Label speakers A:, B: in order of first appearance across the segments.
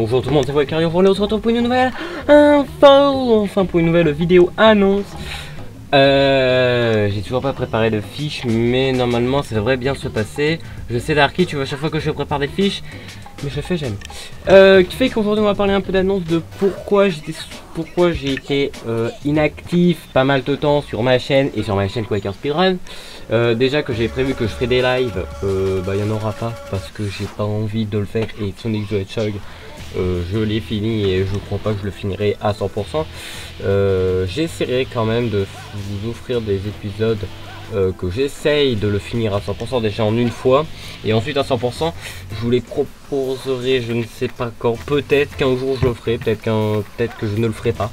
A: Bonjour tout le monde, c'est Walker, on se retrouve pour une nouvelle info, enfin pour une nouvelle vidéo annonce. J'ai toujours pas préparé de fiches, mais normalement ça devrait bien se passer. Je sais Darky, tu vois, à chaque fois que je prépare des fiches, mais je fais j'aime. Qui fait qu'aujourd'hui on va parler un peu d'annonce de pourquoi j'ai été inactif pas mal de temps sur ma chaîne et sur ma chaîne Quaker Speedrun. Déjà que j'ai prévu que je ferai des lives, bah il n'y en aura pas parce que j'ai pas envie de le faire et Sonic the Hedgehog je l'ai fini et je crois pas que je le finirai à 100%. J'essaierai quand même de vous offrir des épisodes que j'essaye de le finir à 100% déjà en une fois et ensuite à 100% je vous les proposerai, je ne sais pas quand, peut-être qu'un jour je le ferai, peut-être que je ne le ferai pas.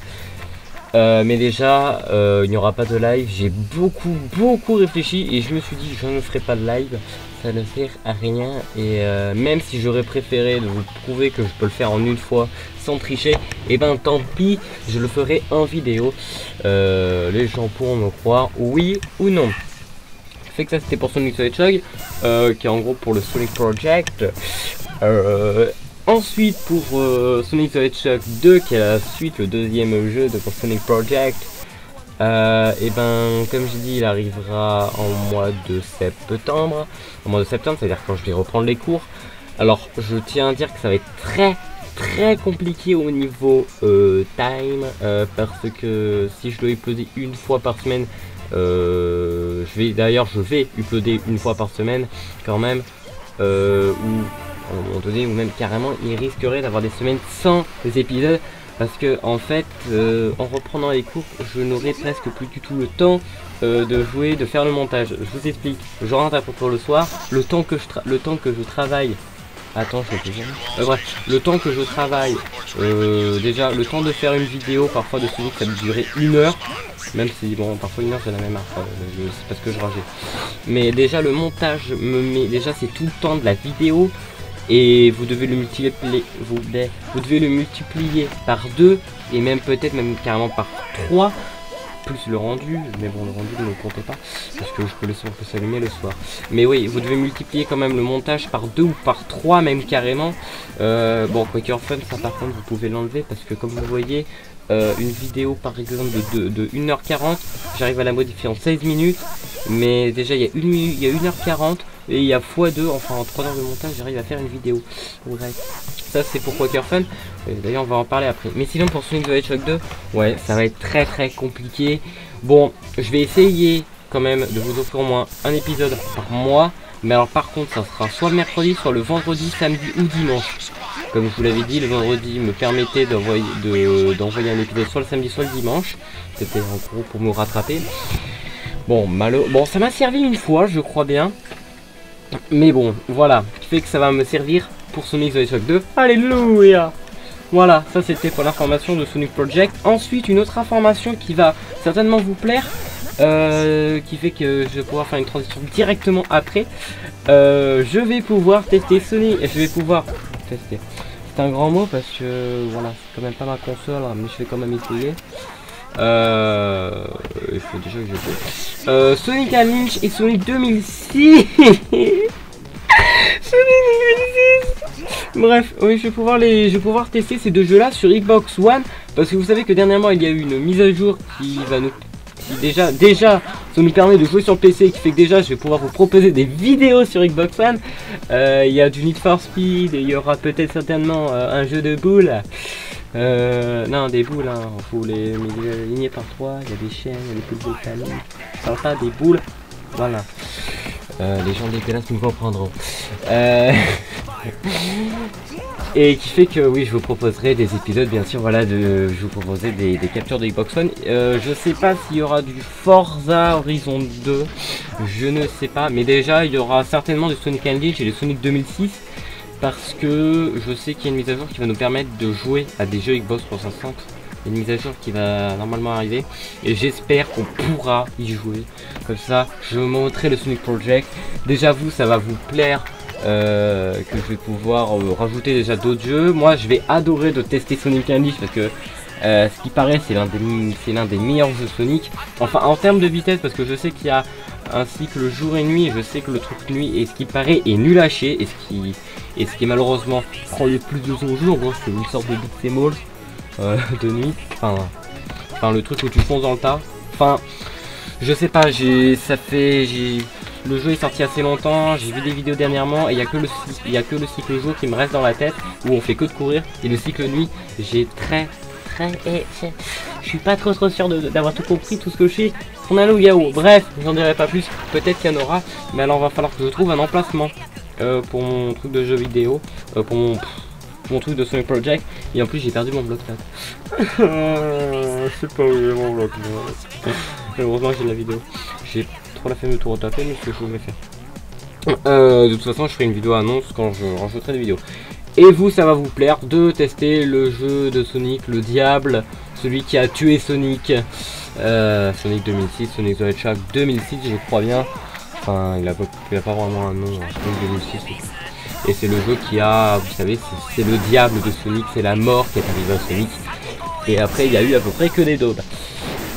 A: Mais déjà il n'y aura pas de live, j'ai beaucoup réfléchi et je me suis dit je ne ferai pas de live, ça ne sert à rien et même si j'aurais préféré de vous prouver que je peux le faire en une fois sans tricher, et ben tant pis, je le ferai en vidéo. Les gens pourront me croire oui ou non. Fait que ça c'était pour Sonic the Hedgehog qui est en gros pour le Sonic Project. Ensuite pour Sonic the Hedgehog 2 qui est la suite, le deuxième jeu de Sonic Project, et ben comme j'ai dit il arrivera en mois de septembre. En mois de septembre, c'est à dire quand je vais reprendre les cours. Alors je tiens à dire que ça va être très compliqué au niveau time, parce que si je dois uploader une fois par semaine, je vais uploader une fois par semaine quand même, ou à un moment donné, ou même carrément il risquerait d'avoir des semaines sans des épisodes parce que en fait en reprenant les cours je n'aurai presque plus du tout le temps de jouer, de faire le montage. Je vous explique, je rentre à peu près le soir, le temps que je travaille. Attends, je sais pas. Bref, le temps que je travaille, déjà le temps de faire une vidéo parfois de Sonic ça peut durer 1 heure, même si bon parfois 1 heure c'est la même heure, c'est parce que je rageais. Mais déjà le montage me met, déjà c'est tout le temps de la vidéo. Et vous devez le multiplier par 2 et même peut-être même carrément par 3 plus le rendu, mais bon le rendu ne le comptez pas parce que je peux s'allumer le soir. Mais oui, vous devez multiplier quand même le montage par 2 ou par 3 même carrément. Bon Quaker Fun ça par contre vous pouvez l'enlever parce que comme vous voyez une vidéo par exemple de 1h40, j'arrive à la modifier en 16 minutes, mais déjà il y a 1h40 et il y a x2, enfin en 3 heures de montage j'arrive à faire une vidéo. Bref, ça c'est pour Quaker Fun, d'ailleurs on va en parler après. Mais sinon pour Sonic the Hedgehog 2, ouais ça va être très compliqué. Bon, je vais essayer quand même de vous offrir au moins un épisode par mois, mais alors par contre ça sera soit le mercredi, soit le vendredi, samedi ou dimanche. Comme je vous l'avais dit, le vendredi me permettait d'envoyer un épisode soit le samedi soit le dimanche. C'était en gros pour me rattraper. Bon, bon ça m'a servi une fois, je crois bien. Mais bon, voilà, ce qui fait que ça va me servir pour Sonic the Hedgehog 2. Alléluia! Voilà, ça c'était pour l'information de Sonic Project. Ensuite, une autre information qui va certainement vous plaire, qui fait que je vais pouvoir faire une transition directement après. Je vais pouvoir tester Sonic, je vais pouvoir tester. C'est un grand mot parce que voilà, c'est quand même pas ma console, mais je vais quand même essayer. Il faut déjà que je fasse Sonic Unleashed et Sonic 2006. Sonic 2006. Bref, oui, je vais pouvoir tester ces deux jeux là sur Xbox One parce que vous savez que dernièrement il y a eu une mise à jour qui va nous déjà ça nous permet de jouer sur PC, qui fait que déjà je vais pouvoir vous proposer des vidéos sur Xbox One. Il y a du Need for Speed, il y aura peut-être certainement un jeu de boules. Non, des boules, hein. Faut les aligner par 3, il y a des chaînes, il y a des poules volcaniques, ça des boules, voilà. Les gens dégueulasses nous comprendront. Et qui fait que oui, je vous proposerai des épisodes, bien sûr, voilà, je vous proposerai des captures de Xbox One. Je sais pas s'il y aura du Forza Horizon 2, je ne sais pas, mais déjà il y aura certainement du Sonic Unleashed et du Sonic 2006. Parce que je sais qu'il y a une mise à jour qui va nous permettre de jouer à des jeux Xbox 360. Il y a une mise à jour qui va normalement arriver. Et j'espère qu'on pourra y jouer. Comme ça, je vais vous montrer le Sonic Project. Déjà vous, ça va vous plaire. Que je vais pouvoir rajouter déjà d'autres jeux. Moi, je vais adorer de tester Sonic Unleashed. Parce que ce qui paraît, c'est l'un des meilleurs jeux Sonic. Enfin, en termes de vitesse, parce que je sais qu'il y a ainsi que le jour et nuit. Et je sais que le truc nuit est ce qui paraît est nul à chier et ce qui malheureusement prend le plus de son jeu. En gros c'est une sorte de beat'em all de nuit. Enfin le truc où tu fonces dans le tas. Enfin je sais pas, le jeu est sorti assez longtemps, j'ai vu des vidéos dernièrement et il n'y a que le cycle jour qui me reste dans la tête où on fait que de courir. Et le cycle nuit, je suis pas trop sûr d'avoir tout compris, tout ce que je fais. On a le Yahoo. Bref, j'en dirai pas plus, peut-être qu'il y en aura, mais alors va falloir que je trouve un emplacement pour mon truc de jeu vidéo, pour mon truc de Sonic Project. Et en plus j'ai perdu mon bloc-notes. Je sais pas où est mon bloc-notes. Heureusement j'ai la vidéo. J'ai trop la flemme de tout retaper, mais c'est ce que je vais faire. De toute façon je ferai une vidéo annonce quand je rajouterai des vidéos. Et vous, ça va vous plaire de tester le jeu de Sonic, le diable, celui qui a tué Sonic. Sonic 2006, Sonic the Hedgehog 2006 je crois bien. Enfin il a pas vraiment un nom, Sonic 2006. Et c'est le jeu qui a, vous savez, c'est le diable de Sonic, c'est la mort qui est arrivée à Sonic. Et après il y a eu à peu près que des daubes.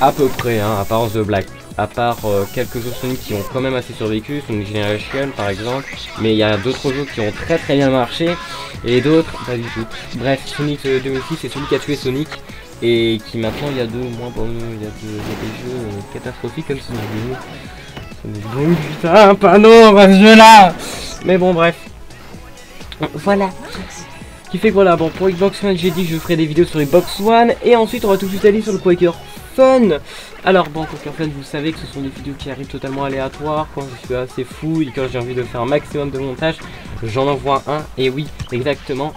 A: À peu près, hein, à part The Black. À part quelques jeux Sonic qui ont quand même assez survécu, Sonic Generation par exemple. Mais il y a d'autres jeux qui ont très bien marché. Et d'autres, pas du tout. Bref, Sonic 2006 c'est celui qui a tué Sonic. Et qui maintenant il y a des jeux catastrophiques comme Sonic Boom. Putain, pas non, ce jeu là. Mais bon bref. Voilà. Qui fait que voilà, bon pour Xbox One j'ai dit que je ferai des vidéos sur Xbox One. Et ensuite on va tout de suite aller sur le Quaker Fun. Alors bon, Quaker Fun, vous savez que ce sont des vidéos qui arrivent totalement aléatoires. Quand je suis assez fou et quand j'ai envie de faire un maximum de montage, j'en envoie un. Et oui, exactement.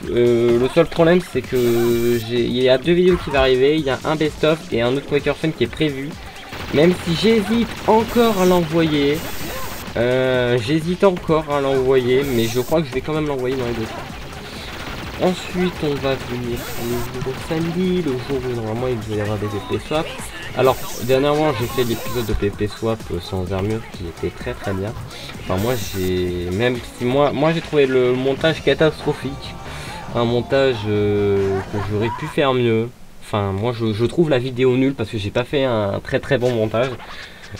A: Le seul problème c'est que il y a 2 vidéos qui vont arriver. Il y a un best-of et un autre Quaker Fun qui est prévu. Même si j'hésite encore à l'envoyer. Mais je crois que je vais quand même l'envoyer dans les 2 temps. Ensuite on va venir le jour samedi, le jour où normalement il devait y avoir des PP Swap. Alors dernièrement j'ai fait l'épisode de PP Swap sans armure qui était très bien. Enfin moi j'ai trouvé le montage catastrophique. Un montage que j'aurais pu faire mieux. Enfin moi je trouve la vidéo nulle parce que j'ai pas fait un très bon montage.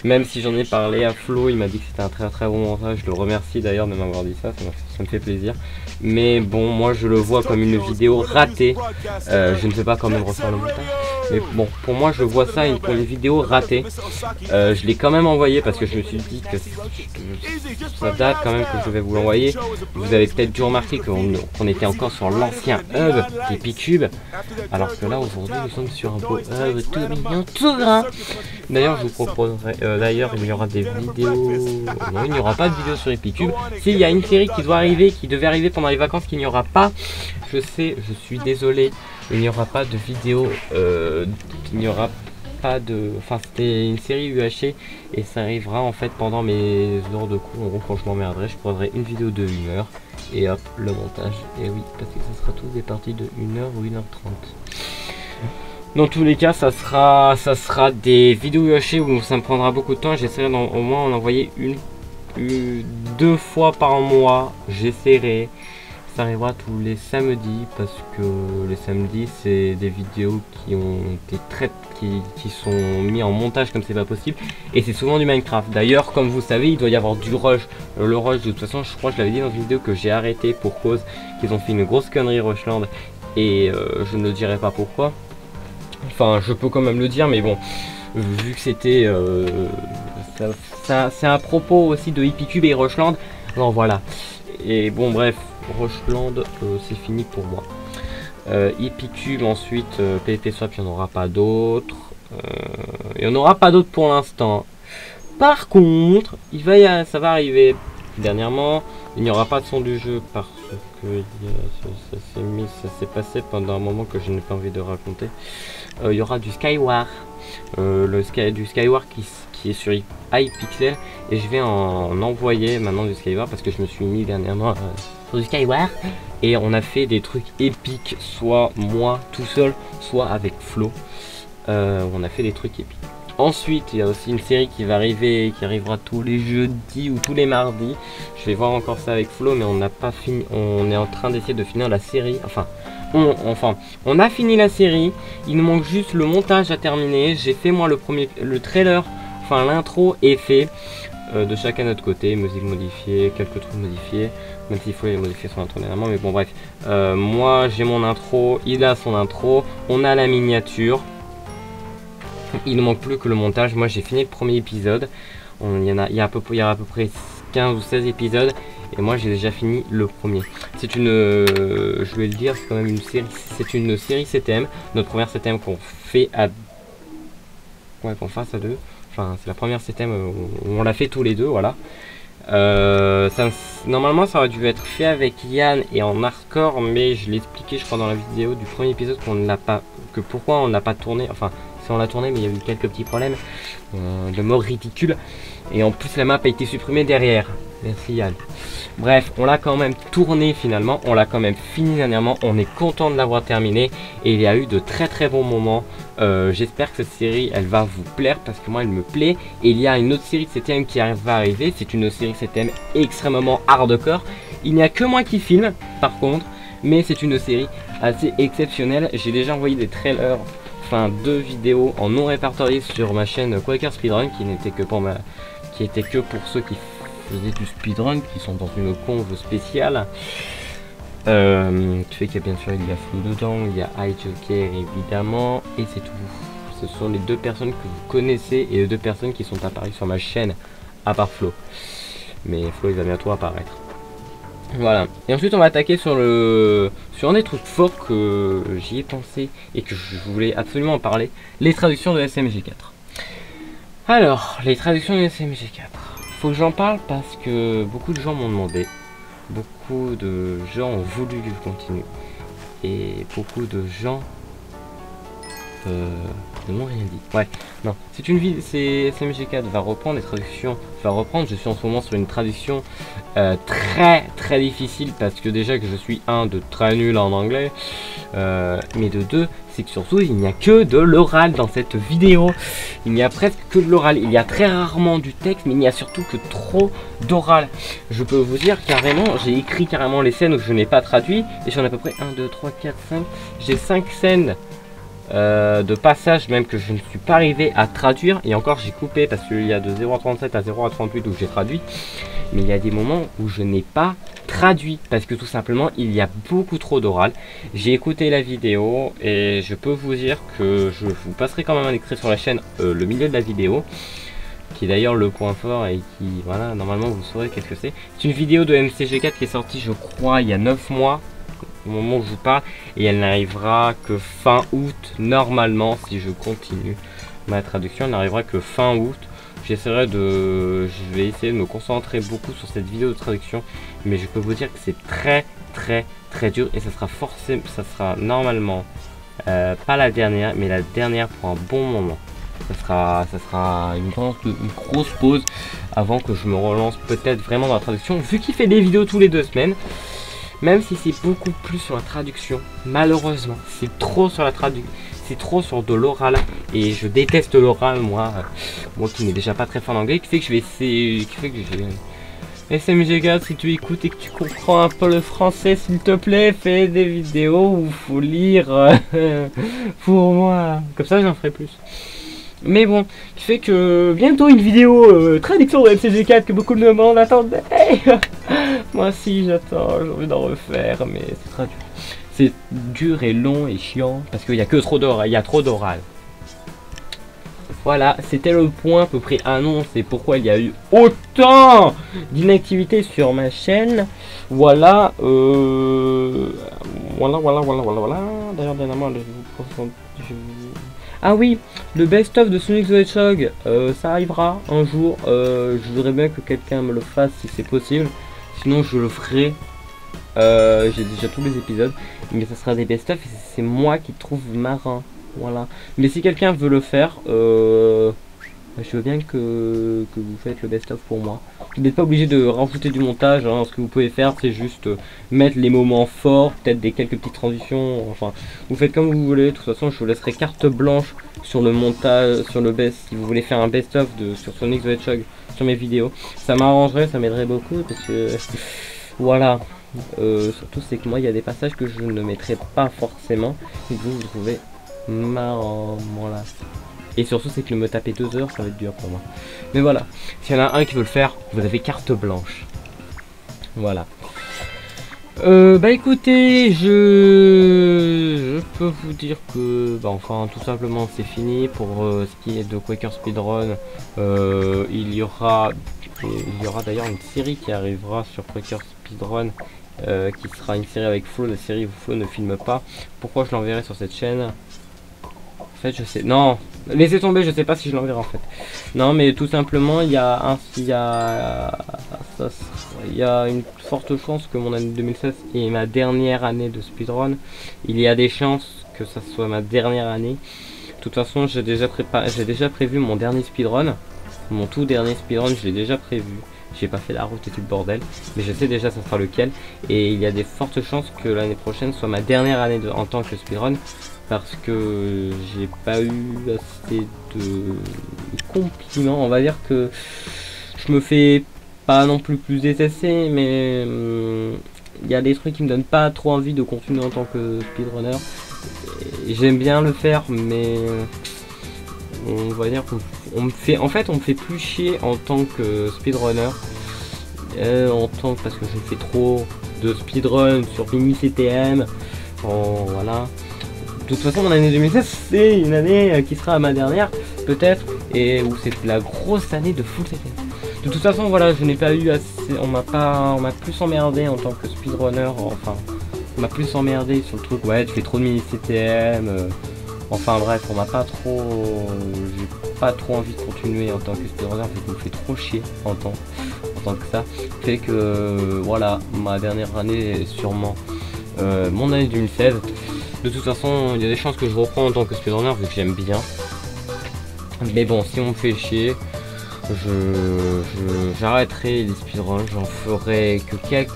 A: Même si j'en ai parlé à Flo, il m'a dit que c'était un très bon montage. Je le remercie d'ailleurs de m'avoir dit ça me fait plaisir. Mais bon, moi je le vois comme une vidéo ratée. Je ne sais pas quand même refaire le montage. Mais bon, pour moi je vois ça pour une vidéo ratée. Je l'ai quand même envoyé parce que je me suis dit que ça date quand même que je vais vous l'envoyer. Vous avez peut-être dû remarquer qu'on était encore sur l'ancien hub d'Epicube. Alors que là aujourd'hui nous sommes sur un beau hub tout mignon, tout gras. D'ailleurs je vous proposerai, il y aura des vidéos. Non, il n'y aura pas de vidéo sur Epicube. S'il y a une série qui devait arriver pendant les vacances qu'il n'y aura pas, je sais, je suis désolé, il n'y aura pas de vidéo, enfin c'était une série UHC et ça arrivera en fait pendant mes heures de cours. En gros quand je m'emmerderai, je prendrai une vidéo de 1 heure et hop, le montage. Et oui, parce que ça sera tous des parties de 1 heure ou 1h30. Dans tous les cas, ça sera des vidéos UHC où ça me prendra beaucoup de temps. J'essaierai au moins en envoyer 2 fois par mois. J'essaierai. Ça arrivera tous les samedis parce que les samedis c'est des vidéos qui ont été qui sont mis en montage comme c'est pas possible. Et c'est souvent du Minecraft. D'ailleurs, comme vous savez, il doit y avoir du rush. Le rush, de toute façon, je crois que je l'avais dit dans une vidéo que j'ai arrêté pour cause qu'ils ont fait une grosse connerie Rushland. Et je ne dirai pas pourquoi. Enfin, je peux quand même le dire, mais bon, vu que c'était c'est à propos aussi de Epicube et Rushland. Non, voilà. Et bon, bref, Rushland, c'est fini pour moi. Epicube, ensuite, PP Swap, il n'y en aura pas d'autres. Il n'y en aura pas d'autres pour l'instant. Par contre, ça va arriver. Dernièrement, il n'y aura pas de son du jeu parce que ça s'est passé pendant un moment que je n'ai pas envie de raconter. Il y aura du Skyward, du Skyward qui est sur iPixel et je vais en envoyer maintenant du Skyward parce que je me suis mis dernièrement sur du Skyward et on a fait des trucs épiques, soit moi tout seul, soit avec Flo. On a fait des trucs épiques. Ensuite, il y a aussi une série qui va arriver, qui arrivera tous les jeudis ou tous les mardis. Je vais voir encore ça avec Flo, mais on n'a pas fini. On est en train d'essayer de finir la série. On a fini la série. Il nous manque juste le montage à terminer. J'ai fait moi le trailer enfin l'intro est fait de chacun de notre côté, musique modifiée, quelques trucs modifiés, même s'il faut les modifier son intro dernièrement, mais bon bref. Moi j'ai mon intro, il a son intro, on a la miniature. Il ne manque plus que le montage. Moi j'ai fini le premier épisode. Il y a à peu près 15 ou 16 épisodes. Et moi j'ai déjà fini le premier. C'est une... je vais le dire, c'est quand même une série. C'est une série CTM. Notre première CTM qu'on fait à... Ouais, qu'on fasse à deux. Enfin c'est la première CTM où on l'a fait tous les deux, voilà. Normalement ça aurait dû être fait avec Yann et en hardcore. Mais je l'ai expliqué je crois dans la vidéo du premier épisode qu'on n'a pas... Que pourquoi on n'a pas tourné... Enfin... On l'a tourné mais il y a eu quelques petits problèmes de mort ridicule et en plus la map a été supprimée derrière. Merci Yann. Bref, on l'a quand même tourné finalement, on l'a quand même fini dernièrement, on est content de l'avoir terminé et il y a eu de très bons moments. J'espère que cette série elle va vous plaire parce que moi elle me plaît. Et il y a une autre série de CTM qui va arriver, c'est une série CTM extrêmement hardcore. Il n'y a que moi qui filme par contre, mais c'est une série assez exceptionnelle. J'ai déjà envoyé des trailers, enfin 2 vidéos en non répertoriées sur ma chaîne Quaker Speedrun qui n'était que pour ceux qui faisaient du speedrun, qui sont dans une conve spéciale. Tu fais qu'il y a bien sûr il y a Flo dedans, il y a iJoker évidemment, et c'est tout. Ce sont les 2 personnes que vous connaissez et les 2 personnes qui sont apparues sur ma chaîne, à part Flo. Mais Flo il va bientôt apparaître. Voilà, et ensuite on va attaquer sur un des trucs forts que j'y ai pensé et que je voulais absolument en parler, les traductions de SMG4. Alors, les traductions de SMG4, faut que j'en parle parce que beaucoup de gens m'ont demandé, beaucoup de gens ont voulu que je continue, et beaucoup de gens ne m'ont rien dit. Ouais, non, c'est une vidéo, c'est SMG4 va reprendre les traductions, je suis en ce moment sur une traduction très difficile parce que déjà que je suis de très nul en anglais, mais de 2, c'est que surtout il n'y a que de l'oral dans cette vidéo. Il n'y a presque que de l'oral, il y a très rarement du texte, mais il n'y a surtout que trop d'oral. Je peux vous dire carrément, j'ai écrit carrément les scènes que je n'ai pas traduit, et j'en ai à peu près 1, 2, 3, 4, 5, j'ai 5 scènes de passage même que je ne suis pas arrivé à traduire, et encore j'ai coupé parce qu'il y a de 0,37 à 0,38 où j'ai traduit, mais il y a des moments où je n'ai pas traduit parce que tout simplement il y a beaucoup trop d'oral. J'ai écouté la vidéo et je peux vous dire que je vous passerai quand même un extrait sur la chaîne, le milieu de la vidéo, qui est d'ailleurs le point fort et qui, voilà, normalement vous saurez qu'est-ce que c'est. C'est une vidéo de MCG4 qui est sortie je crois il y a 9 mois au moment où je vous parle, et elle n'arrivera que fin août normalement si je continue ma traduction. Elle n'arrivera que fin août. Je vais essayer de me concentrer beaucoup sur cette vidéo de traduction, mais je peux vous dire que c'est très dur, et ça sera normalement pas la dernière, mais la dernière pour un bon moment. Ça sera une grosse pause avant que je me relance peut-être vraiment dans la traduction, vu qu'il fait des vidéos tous les 2 semaines. Même si c'est beaucoup plus sur la traduction, malheureusement, c'est trop sur la traduction, c'est trop sur de l'oral, et je déteste l'oral, moi qui n'ai déjà pas très fort en anglais, qui fait que je vais essayer, SMG4, si tu écoutes et que tu comprends un peu le français, s'il te plaît, fais des vidéos où il faut lire pour moi, comme ça j'en ferai plus. Mais bon, qui fait que bientôt une vidéo traduction de MCG4 que beaucoup de monde attendaient. Moi aussi j'attends, j'ai envie d'en refaire, mais c'est très dur. C'est dur et long et chiant parce qu'il y a que trop d'oral, il y a trop d'oral. Voilà, c'était le point à peu près annonce et pourquoi il y a eu autant d'inactivité sur ma chaîne. Voilà, voilà. D'ailleurs, dernièrement, ah oui, le best-of de Sonic the Hedgehog, ça arrivera un jour. Je voudrais bien que quelqu'un me le fasse si c'est possible. Sinon, je le ferai. J'ai déjà tous les épisodes, mais ça sera des best-of et c'est moi qui trouve marrant. Voilà. Mais si quelqu'un veut le faire, je veux bien que vous faites le best-of pour moi. Vous n'êtes pas obligé de rajouter du montage, hein. Ce que vous pouvez faire, c'est juste mettre les moments forts, peut-être quelques petites transitions. Enfin, vous faites comme vous voulez. De toute façon, je vous laisserai carte blanche sur le montage, sur le best. Si vous voulez faire un best-of sur Sonic the Hedgehog sur mes vidéos, ça m'arrangerait, ça m'aiderait beaucoup parce que voilà. Surtout c'est que moi il y a des passages que je ne mettrai pas forcément et que vous trouvez marrant. Voilà. Et surtout, c'est que me taper 2 heures, ça va être dur pour moi. Mais voilà, s'il y en a un qui veut le faire, vous avez carte blanche. Voilà. Bah écoutez, je peux vous dire que, bah enfin tout simplement c'est fini pour ce qui est de Quaker Speedrun. Il y aura d'ailleurs une série qui arrivera sur Quaker Speedrun, qui sera une série avec Flo, la série où Flo ne filme pas. Pourquoi je l'enverrai sur cette chaîne? En fait je sais, non, laissez tomber, je sais pas si je l'enverrai en fait. Non mais tout simplement il y a une forte chance que mon année 2016 est ma dernière année de speedrun. Il y a des chances que ça soit ma dernière année. De toute façon j'ai déjà prévu mon dernier speedrun. Mon tout dernier speedrun je l'ai déjà prévu. J'ai pas fait la route et tout le bordel, mais je sais déjà ça sera lequel. Et il y a des fortes chances que l'année prochaine soit ma dernière année en tant que speedrun. Parce que j'ai pas eu assez de compliments. On va dire que je me fais pas non plus détester, mais il y a des trucs qui me donnent pas trop envie de continuer en tant que speedrunner. J'aime bien le faire, mais on va dire qu'on me fait, en fait on me fait plus chier en tant que speedrunner. Parce que je fais trop de speedrun sur mini CTM. Voilà. De toute façon mon année 2016 c'est une année qui sera ma dernière peut-être, et où c'est la grosse année de full CTM. De toute façon voilà, je n'ai pas eu assez, on m'a plus emmerdé en tant que speedrunner, enfin on m'a plus emmerdé sur le truc, ouais tu fais trop de mini CTM, enfin bref on m'a pas trop, j'ai pas trop envie de continuer en tant que speedrunner, ça me fait trop chier en tant que ça, fait que voilà, ma dernière année est sûrement mon année 2016. De toute façon, il y a des chances que je reprends en tant que speedrunner vu que j'aime bien. Mais bon, si on me fait chier, j'arrêterai les speedruns. J'en ferai que quelques,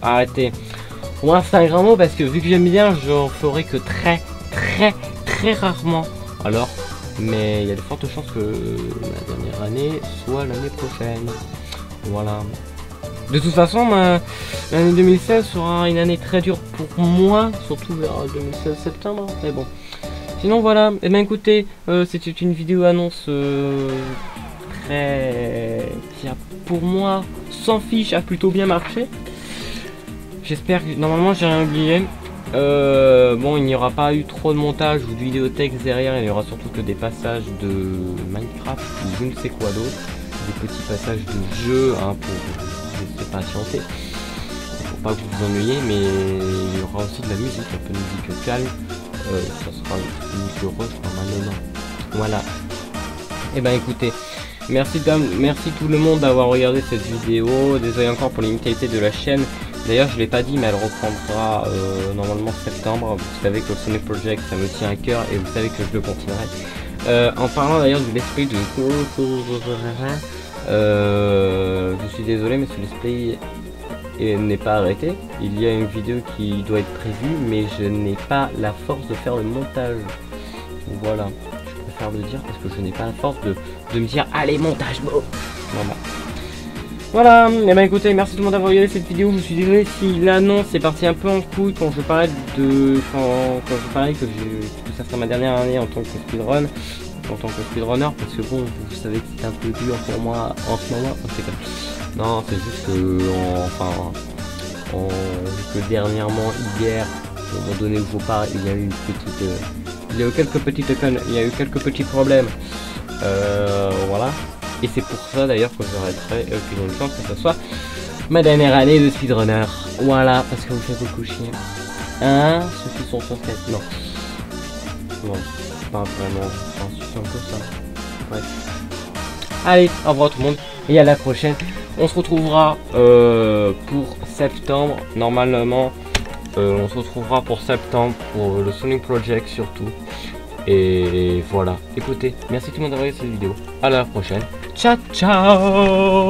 A: arrêtez. Pour moi, c'est un grand mot parce que vu que j'aime bien, j'en ferai que très rarement. Alors, mais il y a de fortes chances que ma dernière année soit l'année prochaine. Voilà. De toute façon, l'année 2016 sera une année très dure pour moi, surtout vers 2016 septembre, mais bon. Sinon voilà, et bien écoutez, c'était une vidéo annonce qui a pour moi, sans fiche, a plutôt bien marché. J'espère que, normalement j'ai rien oublié. Bon, il n'y aura pas eu trop de montage ou de vidéotexte derrière, il n'y aura surtout que des passages de Minecraft ou je ne sais quoi d'autre. Des petits passages de jeu, hein, pour patienter, pour pas que vous vous ennuyiez, mais il y aura aussi de la musique, un peu de musique calme, ça sera une musique heureuse normalement. Voilà. Et ben écoutez, merci tout le monde d'avoir regardé cette vidéo, désolé encore pour l'inutilité de la chaîne, d'ailleurs je l'ai pas dit mais elle reprendra normalement septembre, vous savez que le Sonic Project ça me tient à cœur et vous savez que je le continuerai. En parlant d'ailleurs de l'esprit de je suis désolé mais ce let's play n'est pas arrêté. Il y a une vidéo qui doit être prévue mais je n'ai pas la force de faire le montage. Voilà, je préfère le dire parce que je n'ai pas la force de me dire allez montage bon. Voilà, et ben écoutez, merci tout le monde d'avoir regardé cette vidéo. Je suis désolé si l'annonce est partie un peu en couille quand je parlais que ça sera ma dernière année en tant que speedrun. En tant que speedrunner, parce que bon, vous savez que c'est un peu dur pour moi en ce moment. Non, c'est juste que que dernièrement, hier, au moment donné où je vous parle, il y a eu quelques petits problèmes. Voilà. Et c'est pour ça d'ailleurs que j'arrêterai, qu'il y a une chance que ce soit ma dernière année de speedrunner. Voilà, parce que vous faites beaucoup chier. Hein, ceux qui sont sur Skype. Non. Pas vraiment, c'est un peu ça. Bref. Allez, au revoir tout le monde et à la prochaine. On se retrouvera pour septembre. Normalement, on se retrouvera pour septembre pour le Sonic Project surtout. Et voilà. Écoutez, merci tout le monde d'avoir regardé cette vidéo. À la prochaine. Ciao ciao.